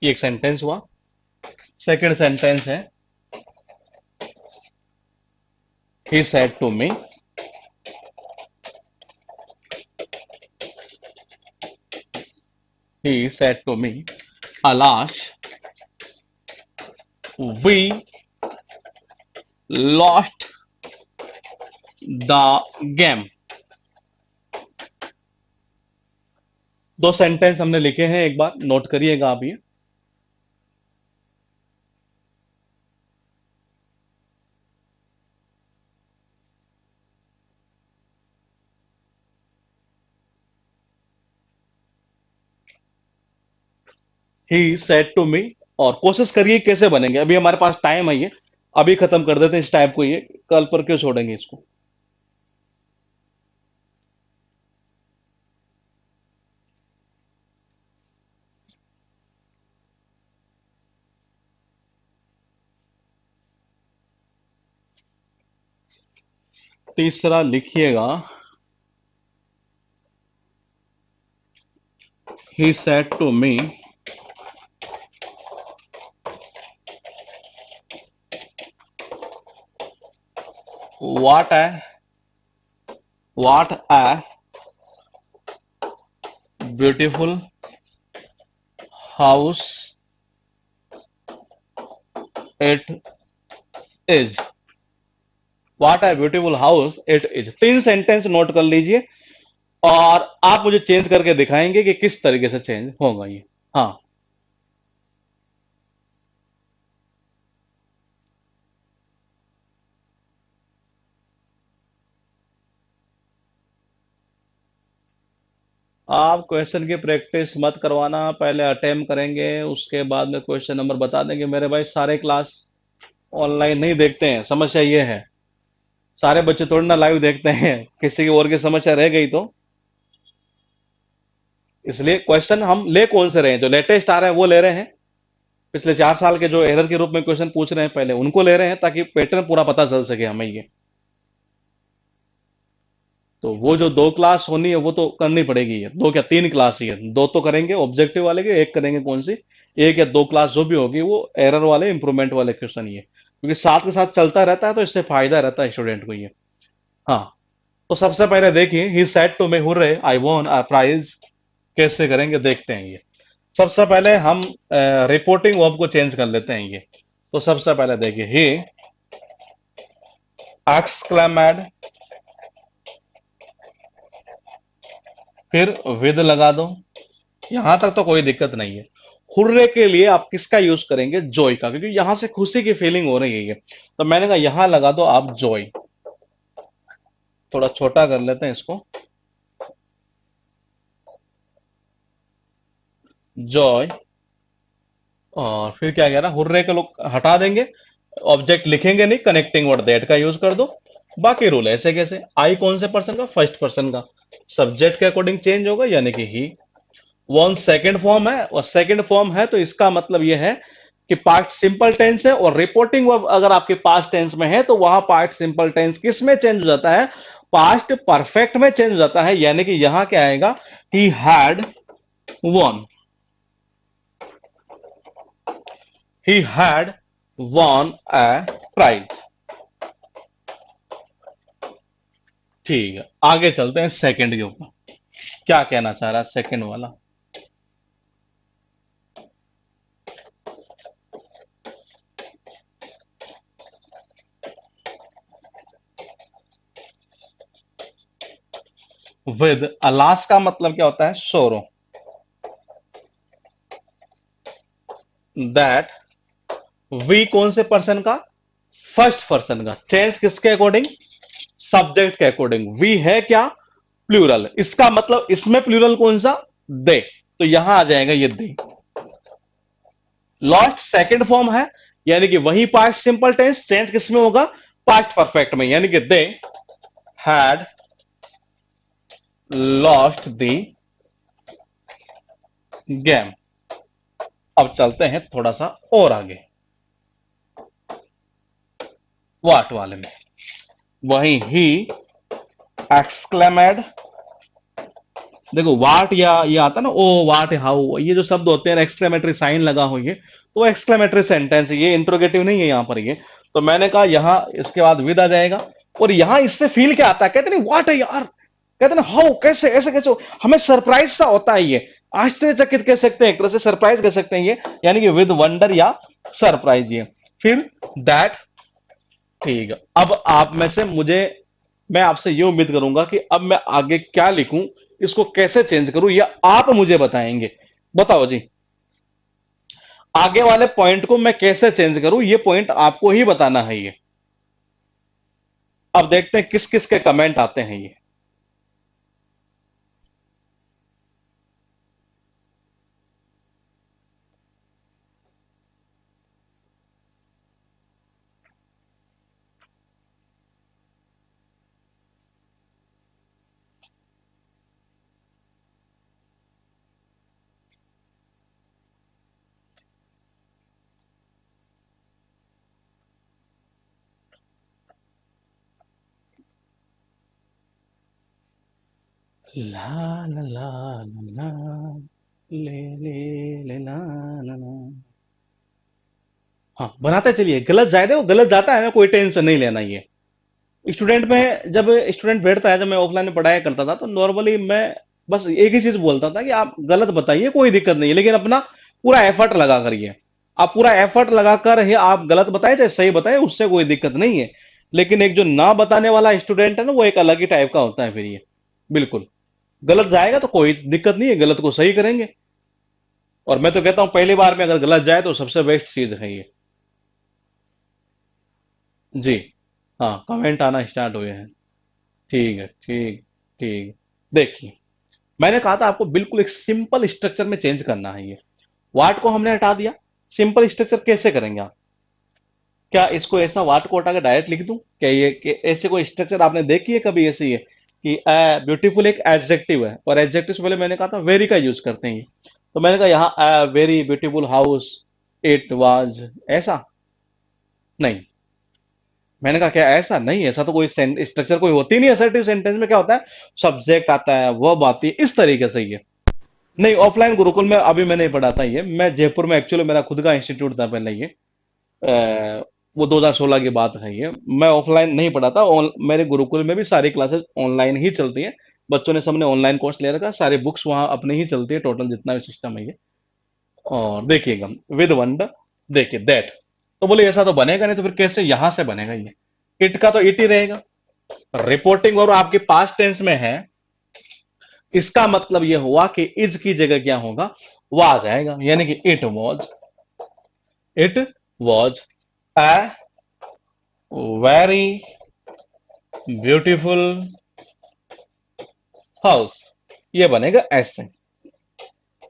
ये एक सेंटेंस हुआ। सेकंड सेंटेंस है, he said to me. He said to me, alas, we lost the game. दो सेंटेंस हमने लिखे हैं, एक बार नोट करिएगा आप ये। ही सेड टू मी, और कोशिश करिए कैसे बनेंगे। अभी हमारे पास टाइम है, ये अभी खत्म कर देते हैं इस टाइप को, ये कल पर क्यों छोड़ेंगे इसको। तीसरा लिखिएगा, he said to me, what है, what a beautiful house it is. What a beautiful house it is. तीन सेंटेंस नोट कर लीजिए, और आप मुझे चेंज करके दिखाएंगे कि किस तरीके से चेंज होगा ये। हाँ, आप क्वेश्चन की प्रैक्टिस मत करवाना, पहले अटेम्प्ट करेंगे, उसके बाद में क्वेश्चन नंबर बता देंगे। मेरे भाई सारे क्लास ऑनलाइन नहीं देखते हैं, समस्या ये है। सारे बच्चे थोड़ी ना लाइव देखते हैं, किसी की और की समस्या रह गई तो। इसलिए क्वेश्चन हम ले कौन से रहे हैं, जो लेटेस्ट आ रहे हैं वो ले रहे हैं। पिछले 4 साल के जो एरर के रूप में क्वेश्चन पूछ रहे हैं पहले उनको ले रहे हैं, ताकि पैटर्न पूरा पता चल सके हमें ये। तो वो जो 2 क्लास होनी है वो तो करनी पड़ेगी, ये दो क्या तीन क्लास ही है, दो तो करेंगे ऑब्जेक्टिव वाले के, एक करेंगे कौन सी, एक या दो क्लास जो भी होगी वो एरर वाले इंप्रूवमेंट वाले क्वेश्चन ही है, क्योंकि साथ के साथ चलता रहता है तो इससे फायदा रहता है स्टूडेंट को ये। हाँ, तो सबसे पहले देखिए, he said to me hurray I won a prize. कैसे करेंगे देखते हैं ये। सबसे पहले हम रिपोर्टिंग वर्ब को चेंज कर लेते हैं ये। तो सबसे पहले देखिए, ही एक्सक्लेमेड, फिर विद लगा दो। यहां तक तो कोई दिक्कत नहीं है। हुर्रे के लिए आप किसका यूज करेंगे, जॉय का, क्योंकि यहां से खुशी की फीलिंग हो रही है ये। तो मैंने कहा यहां लगा दो आप जॉय। थोड़ा छोटा कर लेते हैं इसको, जॉय। और फिर क्या कह रहा, हुर्रे के लोग हटा देंगे, ऑब्जेक्ट लिखेंगे नहीं, कनेक्टिंग वर्ड दैट का यूज कर दो। बाकी रूल ऐसे कैसे, आई कौन से पर्सन का, फर्स्ट पर्सन का, सब्जेक्ट के अकॉर्डिंग चेंज होगा, यानी कि ही। वन सेकंड फॉर्म है, और सेकंड फॉर्म है तो इसका मतलब यह है कि पास्ट सिंपल टेंस है, और रिपोर्टिंग वर्ब अगर आपके पास्ट टेंस में है तो वहां पास्ट सिंपल टेंस किस में चेंज हो जाता है, पास्ट परफेक्ट में चेंज हो जाता है। यानी कि यहां क्या आएगा, he had won, he had won a prize. ठीक है, आगे चलते हैं सेकंड के ऊपर। क्या कहना चाह रहा है सेकंड वाला। विद अलास का मतलब क्या होता है, सोरो। दैट वी कौन से पर्सन का, फर्स्ट पर्सन का। चेंज किसके अकॉर्डिंग, सब्जेक्ट के अकॉर्डिंग। वी है क्या, प्लूरल, इसका मतलब इसमें प्लूरल कौन सा, दे, तो यहां आ जाएगा ये दे। लॉस्ट सेकंड फॉर्म है, यानी कि वही पास्ट सिंपल टेंस, चेंज किसमें होगा, पास्ट परफेक्ट में, यानी कि they had lost the game. अब चलते हैं थोड़ा सा और आगे, वाट वाले में। वही ही एक्सक्लेमेड, देखो वाट या ये आता ना, ओ वाट हाउ, ये जो शब्द होते हैं एक्सक्लेमेटरी साइन लगा हो, ये तो एक्सक्लेमेटरी सेंटेंस है, ये इंट्रोगेटिव नहीं है यहां पर ये। तो मैंने कहा यहां इसके बाद विद आ जाएगा, और यहां इससे फील क्या आता है, कहते नहीं वाट है यार, कहते ना हाउ, कैसे ऐसे कैसे हमें सरप्राइज सा होता है ये, आश्चर्यचकित कह सकते हैं, एक तरह से सरप्राइज कह सकते हैं ये, यानी कि विद वंडर या सरप्राइज ये। फिर दैट, ठीक है। अब आप में से मुझे, मैं आपसे ये उम्मीद करूंगा कि अब मैं आगे क्या लिखूं, इसको कैसे चेंज करूं, या आप मुझे बताएंगे। बताओ जी, आगे वाले पॉइंट को मैं कैसे चेंज करूं, ये पॉइंट आपको ही बताना है ये। अब देखते हैं किस किस के कमेंट आते हैं ये। ला ला ला ला ला, ले ला ला ला। हाँ बनाते चलिए, गलत जाए वो गलत जाता है ना, कोई टेंशन नहीं लेना ये। स्टूडेंट में जब स्टूडेंट बैठता है, जब मैं ऑफलाइन में पढ़ाया करता था, तो नॉर्मली मैं बस एक ही चीज बोलता था कि आप गलत बताइए, कोई दिक्कत नहीं है, लेकिन अपना पूरा एफर्ट लगा करिए। आप पूरा एफर्ट लगाकर ही आप गलत बताए चाहे सही बताए, उससे कोई दिक्कत नहीं है। लेकिन एक जो ना बताने वाला स्टूडेंट है ना, वो एक अलग ही टाइप का होता है फिर ये। बिल्कुल, गलत जाएगा तो कोई दिक्कत नहीं है, गलत को सही करेंगे। और मैं तो कहता हूं पहली बार में अगर गलत जाए तो सबसे बेस्ट चीज है ये। जी, हाँ कमेंट आना स्टार्ट हुए हैं। ठीक है, ठीक, ठीक। देखिए, मैंने कहा था आपको बिल्कुल एक सिंपल स्ट्रक्चर में चेंज करना है ये। वाट को हमने हटा दिया, सिंपल स्ट्रक्चर कैसे करेंगे आप, क्या इसको ऐसा वाट को हटा के डायरेक्ट लिख दूं, क्या ये कि ऐसे कोई स्ट्रक्चर आपने देखी है कभी ऐसी है कि ब्यूटीफुल एक एडजेक्टिव है, और एडजेक्टिव से पहले मैंने कहा था वेरी का यूज करते हैं ये। तो मैंने कहा यहाँ very beautiful house it was, ऐसा नहीं। मैंने कहा क्या ऐसा नहीं, ऐसा तो कोई स्ट्रक्चर कोई होती नहीं असर्टिव सेंटेंस में। क्या होता है, सब्जेक्ट आता है, वर्ब आती है, इस तरीके से ये। नहीं, ऑफलाइन गुरुकुल में अभी मैं नहीं पढ़ाता ये, मैं जयपुर में एक्चुअली मेरा खुद का इंस्टीट्यूट था पहले ये। वो 2016 की बात है ये। मैं ऑफलाइन नहीं पढ़ाता, मेरे गुरुकुल में भी सारी क्लासेस ऑनलाइन ही चलती है। बच्चों ने सबने ऑनलाइन कोर्स ले रखा है, सारी बुक्स वहां अपने ही चलती है, टोटल जितना भी सिस्टम है ये। और देखिएगा विद वंडर, देखिए दैट, तो बोले ऐसा तो बनेगा नहीं, तो फिर कैसे यहां से बनेगा ये। इट का तो इट ही रहेगा। रिपोर्टिंग और आपके पास्ट टेंस में है, इसका मतलब यह हुआ कि इज की जगह क्या होगा, वह आ जाएगा, यानी कि it was a very beautiful house, ये बनेगा ऐसे।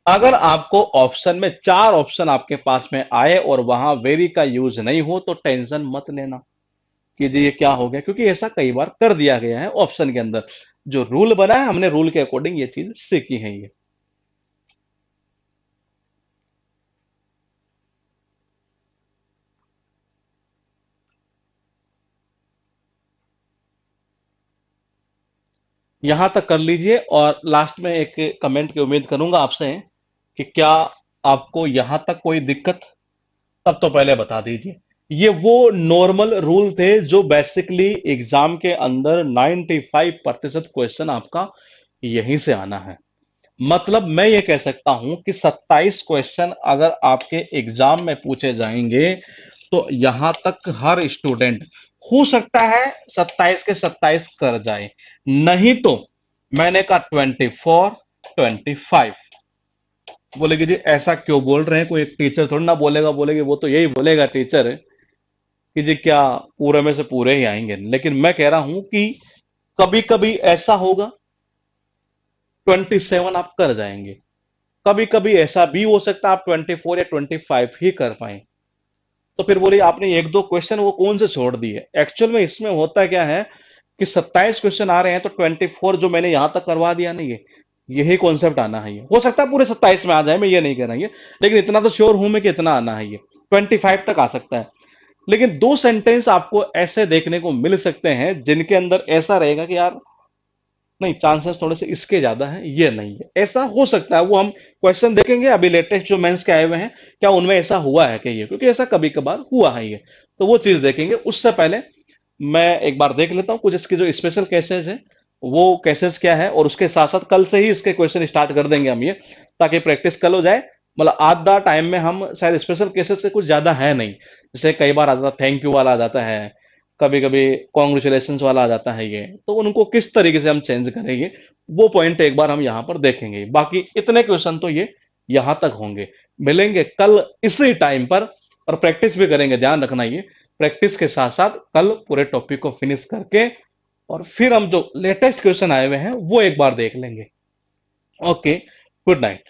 अगर आपको ऑप्शन में चार ऑप्शन आपके पास में आए और वहां वेरी का यूज नहीं हो, तो टेंशन मत लेना कि जी ये क्या हो गया, क्योंकि ऐसा कई बार कर दिया गया है ऑप्शन के अंदर। जो रूल बना है, हमने रूल के अकॉर्डिंग ये चीज सीखी है ये। यहां तक कर लीजिए, और लास्ट में एक कमेंट की उम्मीद करूंगा आपसे कि क्या आपको यहां तक कोई दिक्कत, तब तो पहले बता दीजिए। ये वो नॉर्मल रूल थे जो बेसिकली एग्जाम के अंदर 95% क्वेश्चन आपका यहीं से आना है। मतलब मैं ये कह सकता हूं कि 27 क्वेश्चन अगर आपके एग्जाम में पूछे जाएंगे, तो यहां तक हर स्टूडेंट हो सकता है 27 के 27 कर जाए, नहीं तो मैंने कहा 24, 25। बोले कि जी ऐसा क्यों बोल रहे हैं, कोई एक टीचर थोड़ी ना बोलेगा, बोलेगी वो तो यही बोलेगा टीचर कि जी क्या पूरे में से पूरे ही आएंगे। लेकिन मैं कह रहा हूं कि कभी कभी ऐसा होगा 27 आप कर जाएंगे, कभी कभी ऐसा भी हो सकता है आप 24 या 25 ही कर पाए। तो फिर बोलिए आपने एक दो क्वेश्चन वो कौन से छोड़ दिए। एक्चुअल में इसमें होता क्या है कि 27 क्वेश्चन आ रहे हैं तो 24 जो मैंने यहां तक करवा दिया नहीं है, यही कॉन्सेप्ट आना है। ये हो सकता है पूरे 27 में आ जाए, मैं ये नहीं कह रहा, ये लेकिन इतना तो श्योर हूं मैं कि इतना आना है, ये 25 तक आ सकता है। लेकिन दो सेंटेंस आपको ऐसे देखने को मिल सकते हैं जिनके अंदर ऐसा रहेगा कि यार नहीं, चांसेस थोड़े से इसके ज्यादा हैं, ये नहीं है, ऐसा हो सकता है। वो हम क्वेश्चन देखेंगे अभी लेटेस्ट जो मेंस के आए हुए हैं, क्या उनमें ऐसा हुआ है कि ये, क्योंकि ऐसा कभी कभार हुआ है ये, तो वो चीज देखेंगे। उससे पहले मैं एक बार देख लेता हूँ कुछ इसके जो स्पेशल केसेस है, वो केसेस क्या है, और उसके साथ साथ कल से ही इसके क्वेश्चन स्टार्ट कर देंगे हम ये, ताकि प्रैक्टिस कल हो जाए। मतलब आधा टाइम में हम शायद स्पेशल केसेस से कुछ ज्यादा है नहीं, जैसे कई बार आ जाता थैंक यू वाला आ जाता है, कभी कभी कॉन्ग्रेचुलेशन वाला आ जाता है, ये तो उनको किस तरीके से हम चेंज करेंगे, वो पॉइंट एक बार हम यहाँ पर देखेंगे। बाकी इतने क्वेश्चन तो ये यहां तक होंगे। मिलेंगे कल इसी टाइम पर, और प्रैक्टिस भी करेंगे, ध्यान रखना ये, प्रैक्टिस के साथ साथ कल पूरे टॉपिक को फिनिश करके और फिर हम जो लेटेस्ट क्वेश्चन आए हुए हैं वो एक बार देख लेंगे। Okay, good night.